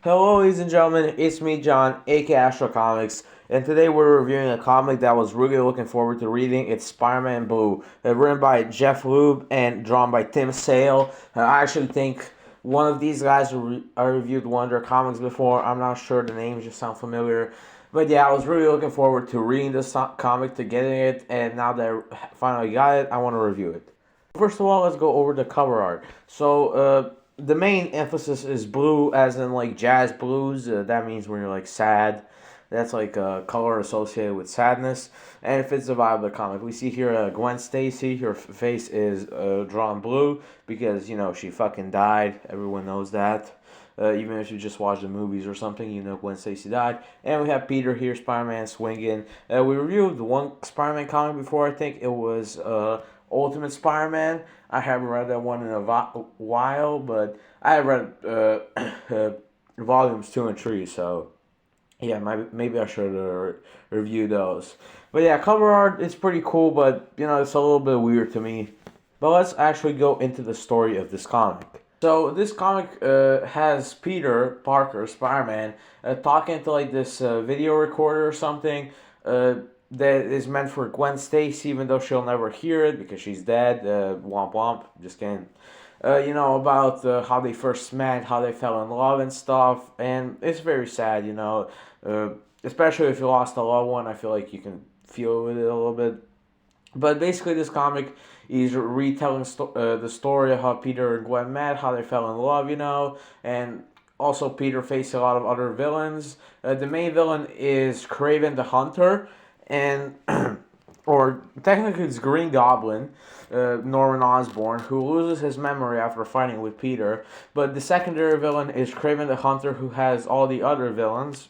Hello, ladies and gentlemen, it's me, John, aka Astro Comics, and today we're reviewing a comic that I was really looking forward to reading. It's Spider-Man Blue, written by Jeff Loeb and drawn by Tim Sale. I actually think one of these guys I reviewed one of their comics before. I'm not sure, the names just sound familiar. But yeah, I was really looking forward to reading this comic, to getting it, and now that I finally got it, I want to review it. First of all, let's go over the cover art. The main emphasis is blue, as in like jazz blues. That means when you're like sad. That's like a color associated with sadness, and it fits the vibe of the comic. We see here Gwen Stacy. Her face is drawn blue because she fucking died. Everyone knows that. Even if you just watch the movies or something, Gwen Stacy died. And we have Peter here, Spider-Man swinging. We reviewed one Spider-Man comic before. I think it was Ultimate Spider-Man. I haven't read that one in a while, but I have read volumes 2 and 3, so yeah, maybe I should review those. But yeah, cover art is pretty cool, but it's a little bit weird to me. But let's actually go into the story of this comic. So this comic has Peter Parker, Spider-Man, talking to like this video recorder or something. That is meant for Gwen Stacy, even though she'll never hear it because she's dead. Womp womp. Just kidding. About how they first met, how they fell in love and stuff, and it's very sad. Especially if you lost a loved one. I feel like you can feel with it a little bit. But basically, this comic is retelling the story of how Peter and Gwen met, how they fell in love, and also Peter faced a lot of other villains. The main villain is Kraven the Hunter, and or technically it's Green Goblin, Norman Osborn, who loses his memory after fighting with Peter. But the secondary villain is Kraven the Hunter, who has all the other villains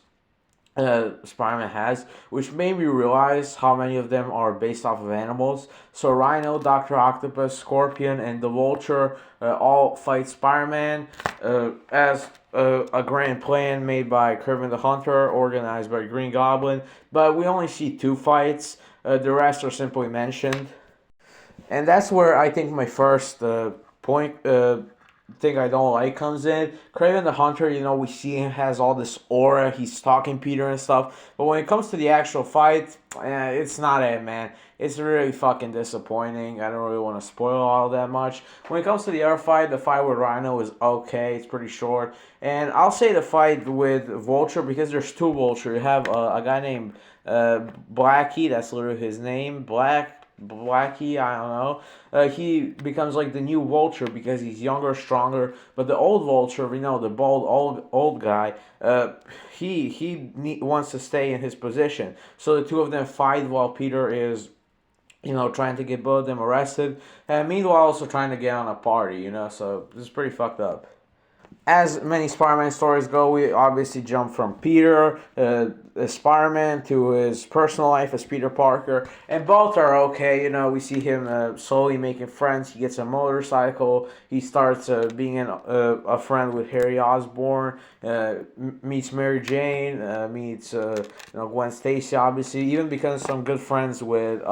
Spider-Man has, which made me realize how many of them are based off of animals. So Rhino, Doctor Octopus, Scorpion, and the Vulture all fight Spider-Man as a grand plan made by Kraven the Hunter, organized by Green Goblin. But we only see 2 fights. The rest are simply mentioned. And that's where I think my first point thing I don't like comes in. Kraven the Hunter, we see him has all this aura. He's stalking Peter and stuff. But when it comes to the actual fight, it's not it, man. It's really fucking disappointing. I don't really want to spoil all that much. When it comes to the other fight, the fight with Rhino is okay. It's pretty short. And I'll say the fight with Vulture, because there's 2 Vulture. You have a guy named Blackie. That's literally his name. Blackie, I don't know. He becomes like the new Vulture because he's younger, stronger. But the old Vulture, the bald old guy, he wants to stay in his position. So the 2 of them fight while Peter is trying to get both of them arrested, and meanwhile also trying to get on a party. So this is pretty fucked up. As many Spider-Man stories go, we obviously jump from Peter, Spider-Man, to his personal life as Peter Parker, and both are okay. We see him slowly making friends. He gets a motorcycle. He starts being a friend with Harry Osborn. Meets Mary Jane. Meets Gwen Stacy. Obviously, even becomes some good friends with.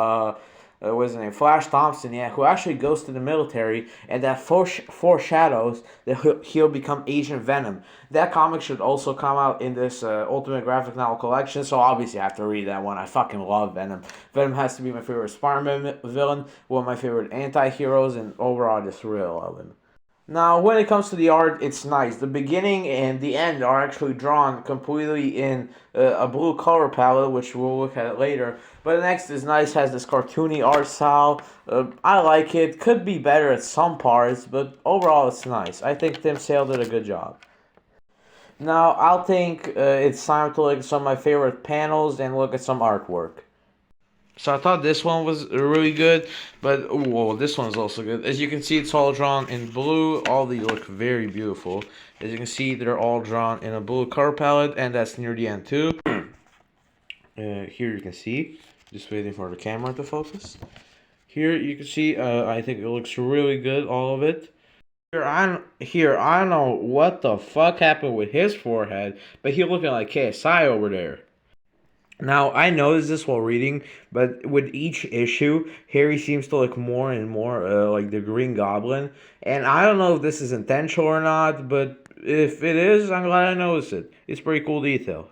What's his name? Flash Thompson, yeah, who actually goes to the military, and that foreshadows that he'll become Agent Venom. That comic should also come out in this Ultimate Graphic Novel collection, so obviously I have to read that one. I fucking love Venom. Venom has to be my favorite Spider-Man villain, one of my favorite anti-heroes, and overall I just really love him. Now, when it comes to the art, it's nice. The beginning and the end are actually drawn completely in a blue color palette, which we'll look at later. But the next is nice, has this cartoony art style. I like it. Could be better at some parts, but overall it's nice. I think Tim Sale did a good job. Now, I'll think it's time to look at some of my favorite panels and look at some artwork. So I thought this one was really good, but whoa, this one's also good. As you can see, it's all drawn in blue. All these look very beautiful. As you can see, they're all drawn in a blue color palette, and that's near the end too. Here you can see, just waiting for the camera to focus. Here you can see, I think it looks really good, all of it. Here, I don't know what the fuck happened with his forehead, but he looking like KSI over there. Now, I noticed this while reading, but with each issue, Harry seems to look more and more like the Green Goblin. And I don't know if this is intentional or not, but if it is, I'm glad I noticed it. It's pretty cool detail.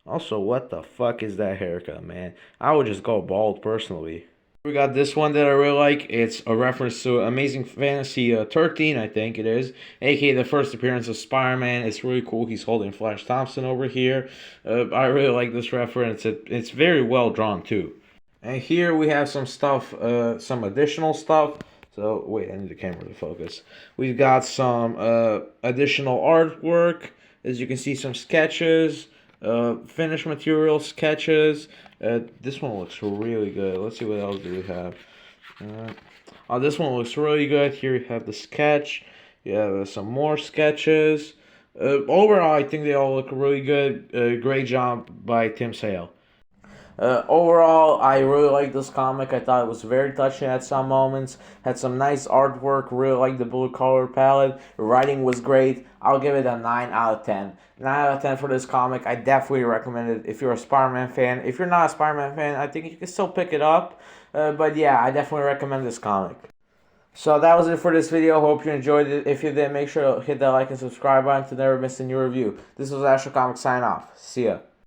Also, what the fuck is that haircut, man? I would just go bald personally. We got this one that I really like. It's a reference to Amazing Fantasy 13, I think it is, aka the first appearance of Spider-Man. It's really cool. He's holding Flash Thompson over here. I really like this reference. It's very well drawn too. And here we have some stuff, some additional stuff. So wait, I need the camera to focus. We've got some additional artwork. As you can see, some sketches, finished material sketches. This one looks really good. Let's see what else do we have. This one looks really good. Here you have the sketch. You have some more sketches. Overall, I think they all look really good. Great job by Tim Sale. Overall, I really like this comic. I thought it was very touching at some moments. Had some nice artwork. Really like the blue color palette. Writing was great. I'll give it a 9 out of 10. 9 out of 10 for this comic. I definitely recommend it if you're a Spider-Man fan. If you're not a Spider-Man fan, I think you can still pick it up. But yeah, I definitely recommend this comic. So that was it for this video. Hope you enjoyed it. If you did, make sure to hit that like and subscribe button to never miss a new review. This was Astro Comics signing off. See ya.